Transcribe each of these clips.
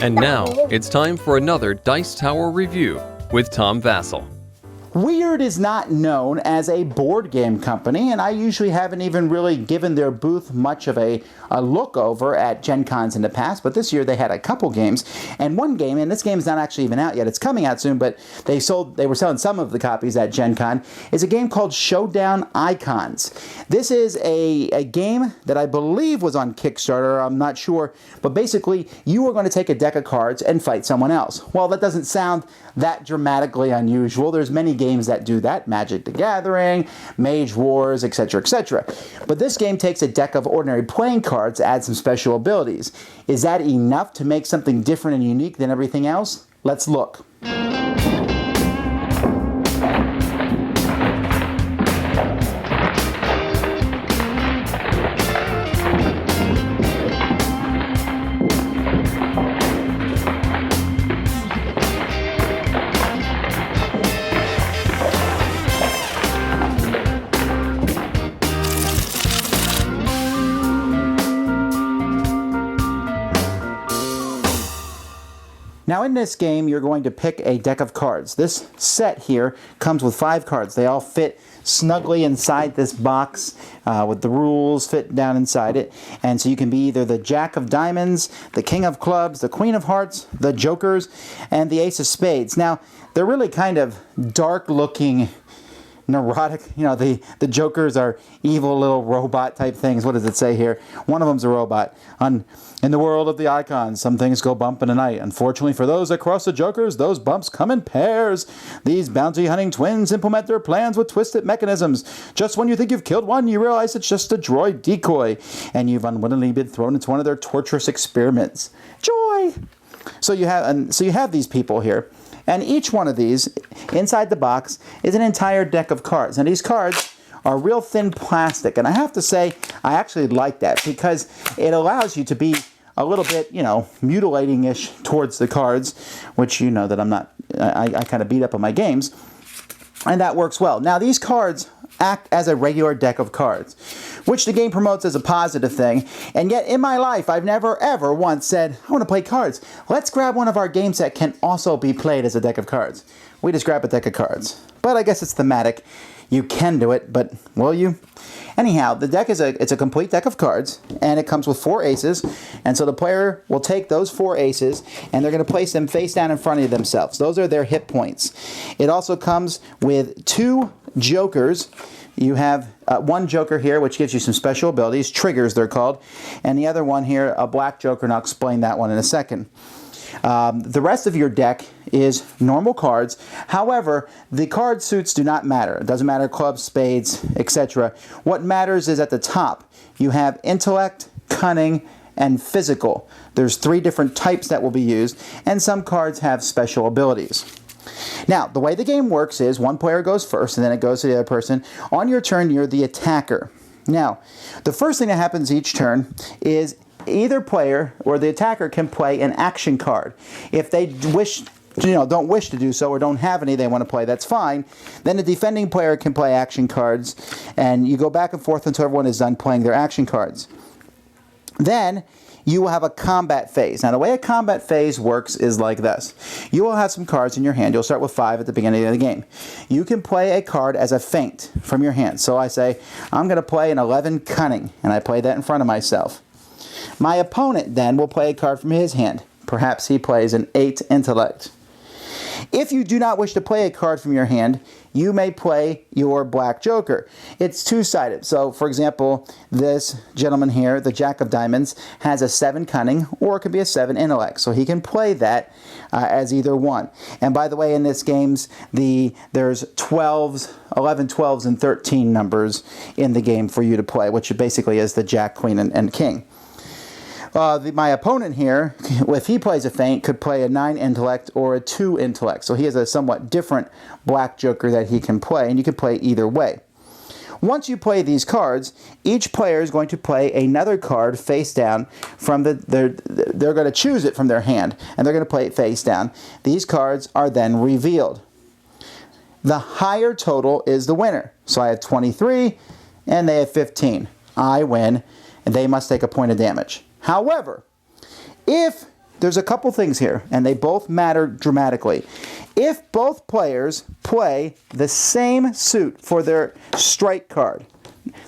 And now, it's time for another Dice Tower review with Tom Vasel. Wyrd is not known as a board game company, and I usually haven't even really given their booth much of a look over at Gen Cons in the past, but this year they had a couple games, and one game, and this game is not actually even out yet, it's coming out soon, but they were selling some of the copies at Gen Con, is a game called Showdown Icons. This is a game that I believe was on Kickstarter, I'm not sure, but basically you are going to take a deck of cards and fight someone else. Well, that doesn't sound that dramatically unusual. There's many games that do that, Magic the Gathering, Mage Wars, etc., etc. But this game takes a deck of ordinary playing cards to add some special abilities. Is that enough to make something different and unique than everything else? Let's look. Now in this game, you're going to pick a deck of cards. This set here comes with 5 cards. They all fit snugly inside this box with the rules fit down inside it. And so you can be either the Jack of Diamonds, the King of Clubs, the Queen of Hearts, the Jokers, and the Ace of Spades. Now, they're really kind of dark-looking, neurotic, the Jokers are evil little robot type things. What does it say here? One of them's a robot. In the world of the icons, some things go bump in the night. Unfortunately for those that cross the Jokers, those bumps come in pairs. These bounty hunting twins implement their plans with twisted mechanisms. Just when you think you've killed one, you realize it's just a droid decoy, and you've unwittingly been thrown into one of their torturous experiments. Joy! So you have these people here. And each one of these, inside the box, is an entire deck of cards. And these cards are real thin plastic. And I have to say, I actually like that because it allows you to be a little bit, mutilating-ish towards the cards, which you know that I'm not, I kind of beat up on my games. And that works well. Now, these cards act as a regular deck of cards, which the game promotes as a positive thing. And yet, in my life, I've never, ever once said, I want to play cards. Let's grab one of our games that can also be played as a deck of cards. We just grab a deck of cards. But I guess it's thematic. You can do it, but will you? Anyhow, the deck is a complete deck of cards, and it comes with 4 aces. And so the player will take those 4 aces, and they're going to place them face down in front of themselves. Those are their hit points. It also comes with 2 jokers. You have one joker here, which gives you some special abilities, triggers they're called, and the other one here, a black joker, and I'll explain that one in a second. The rest of your deck is normal cards. However, the card suits do not matter. It doesn't matter clubs, spades, etc. What matters is at the top. You have intellect, cunning, and physical. There's 3 different types that will be used, and some cards have special abilities. Now, the way the game works is one player goes first, and then it goes to the other person. On your turn, you're the attacker. Now, the first thing that happens each turn is either player or the attacker can play an action card. If they don't wish to do so or don't have any they want to play, that's fine. Then the defending player can play action cards, and you go back and forth until everyone is done playing their action cards. Then you will have a combat phase. Now, the way a combat phase works is like this. You will have some cards in your hand. You'll start with 5 at the beginning of the game. You can play a card as a feint from your hand. So I say, I'm going to play an 11 Cunning, and I play that in front of myself. My opponent then will play a card from his hand. Perhaps he plays an 8 Intellect. If you do not wish to play a card from your hand, you may play your black joker. It's 2-sided. So, for example, this gentleman here, the Jack of Diamonds, has a 7 Cunning, or it could be a 7 Intellect. So he can play that as either one. And by the way, in this games, there's 12s, 11, 12s, and 13 numbers in the game for you to play, which basically is the Jack, Queen, and King. My opponent here, if he plays a feint, could play a 9 Intellect or a 2 Intellect. So he has a somewhat different black joker that he can play, and you can play either way. Once you play these cards, each player is going to play another card face down from they're going to choose it from their hand, and they're going to play it face down. These cards are then revealed. The higher total is the winner. So I have 23, and they have 15. I win, and they must take a point of damage. However, if there's a couple things here, and they both matter dramatically. If both players play the same suit for their strike card,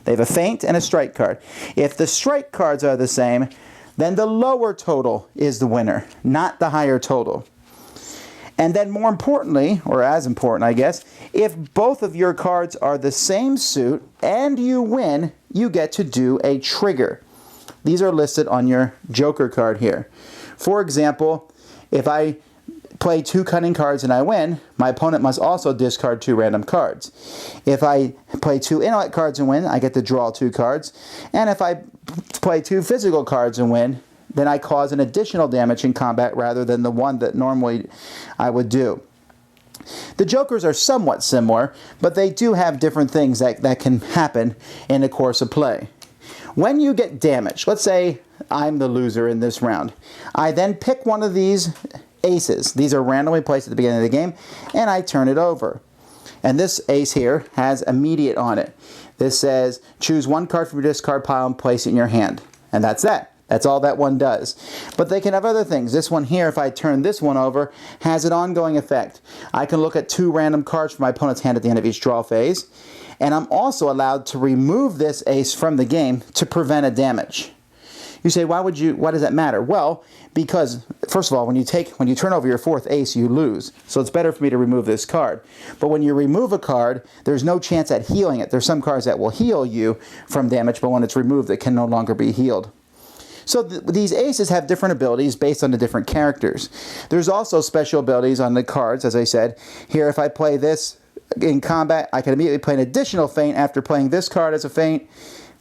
they have a feint and a strike card. If the strike cards are the same, then the lower total is the winner, not the higher total. And then more importantly, or as important I guess, if both of your cards are the same suit and you win, you get to do a trigger. These are listed on your Joker card here. For example, if I play 2 cunning cards and I win, my opponent must also discard 2 random cards. If I play 2 intellect cards and win, I get to draw 2 cards. And if I play 2 physical cards and win, then I cause an additional damage in combat rather than the one that normally I would do. The Jokers are somewhat similar, but they do have different things that can happen in the course of play. When you get damaged, let's say I'm the loser in this round, I then pick one of these aces. These are randomly placed at the beginning of the game, and I turn it over. And this ace here has immediate on it. This says, choose 1 card from your discard pile and place it in your hand. And that's that. That's all that one does. But they can have other things. This one here, if I turn this one over, has an ongoing effect. I can look at 2 random cards from my opponent's hand at the end of each draw phase. And I'm also allowed to remove this ace from the game to prevent a damage. You say, why does that matter? Well, because first of all, when you turn over your 4th ace, you lose. So it's better for me to remove this card. But when you remove a card, there's no chance at healing it. There's some cards that will heal you from damage, but when it's removed, it can no longer be healed. So these aces have different abilities based on the different characters. There's also special abilities on the cards, as I said. Here, if I play this in combat, I can immediately play an additional feint after playing this card as a feint.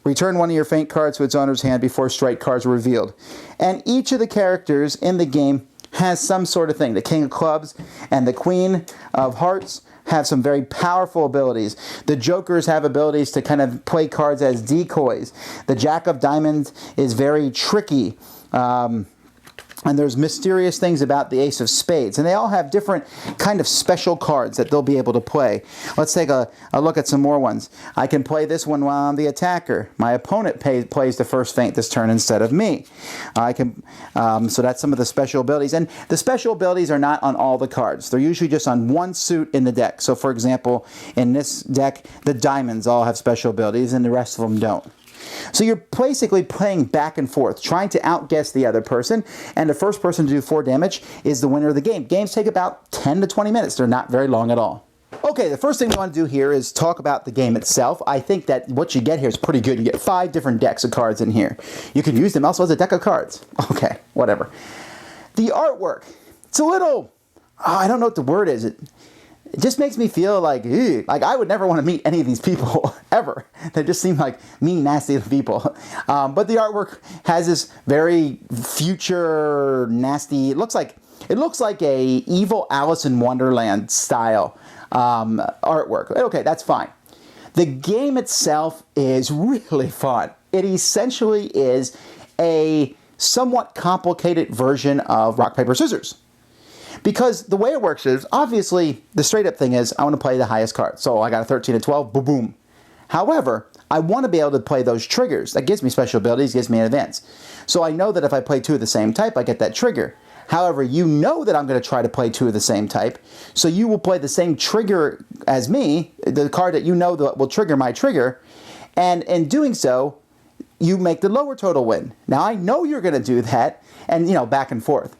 Return one of your feint cards to its owner's hand before strike cards are revealed. And each of the characters in the game has some sort of thing. The King of Clubs and the Queen of Hearts have some very powerful abilities. The Jokers have abilities to kind of play cards as decoys. The Jack of Diamonds is very tricky. And there's mysterious things about the Ace of Spades. And they all have different kind of special cards that they'll be able to play. Let's take a look at some more ones. I can play this one while I'm the attacker. My opponent plays the first feint this turn instead of me. So that's some of the special abilities. And the special abilities are not on all the cards. They're usually just on one suit in the deck. So for example, in this deck, the diamonds all have special abilities and the rest of them don't. So you're basically playing back and forth, trying to outguess the other person, and the first person to do 4 damage is the winner of the game. Games take about 10 to 20 minutes. They're not very long at all. Okay, the first thing we want to do here is talk about the game itself. I think that what you get here is pretty good. You get 5 different decks of cards in here. You can use them also as a deck of cards. Okay, whatever. The artwork, it's a little, I don't know what the word is. It just makes me feel like, ew, like I would never want to meet any of these people, ever. They just seem like mean, nasty people. But the artwork has this very future, nasty, it looks like a evil Alice in Wonderland style artwork. Okay, that's fine. The game itself is really fun. It essentially is a somewhat complicated version of rock, paper, scissors. Because the way it works is, obviously, the straight up thing is, I want to play the highest card. So I got a 13 and 12, boom, boom. However, I want to be able to play those triggers. That gives me special abilities, gives me an advance. So I know that if I play 2 of the same type, I get that trigger. However, you know that I'm going to try to play 2 of the same type, so you will play the same trigger as me, the card that you know that will trigger my trigger, and in doing so, you make the lower total win. Now, I know you're going to do that, and, you know, back and forth.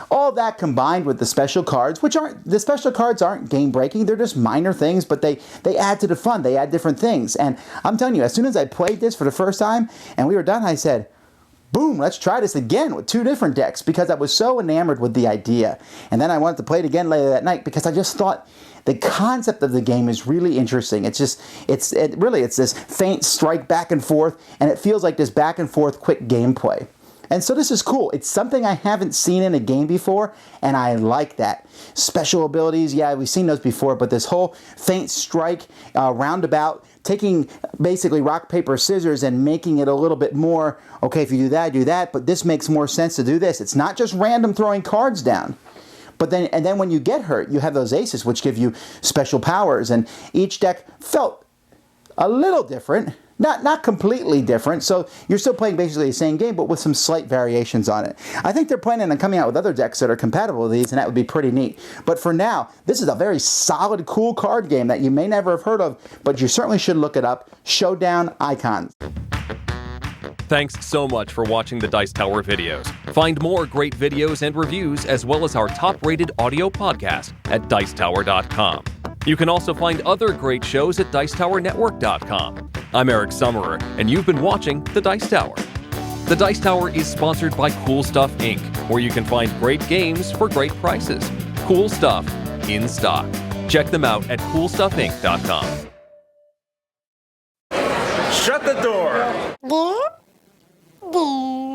All that combined with the special cards, the special cards aren't game-breaking, they're just minor things, but they add to the fun, they add different things. And I'm telling you, as soon as I played this for the first time, and we were done, I said, boom, let's try this again with 2 different decks, because I was so enamored with the idea. And then I wanted to play it again later that night, because I just thought the concept of the game is really interesting. It's this faint strike back and forth, and it feels like this back and forth quick gameplay. And so this is cool. It's something I haven't seen in a game before, and I like that. Special abilities, yeah, we've seen those before, but this whole faint strike, roundabout, taking basically rock, paper, scissors and making it a little bit more, okay, if you do that, but this makes more sense to do this. It's not just random throwing cards down. But then when you get hurt, you have those aces, which give you special powers, and each deck felt a little different. not completely different. So you're still playing basically the same game, but with some slight variations on it. I think they're planning on coming out with other decks that are compatible with these, and that would be pretty neat. But for now, this is a very solid, cool card game that you may never have heard of, but you certainly should look it up. Showdown Icons. Thanks so much for watching the Dice Tower videos. Find more great videos and reviews, as well as our top-rated audio podcast at Dicetower.com. You can also find other great shows at Dicetowernetwork.com. I'm Eric Summerer, and you've been watching The Dice Tower. The Dice Tower is sponsored by Cool Stuff Inc., where you can find great games for great prices. Cool stuff in stock. Check them out at CoolStuffInc.com. Shut the door! There.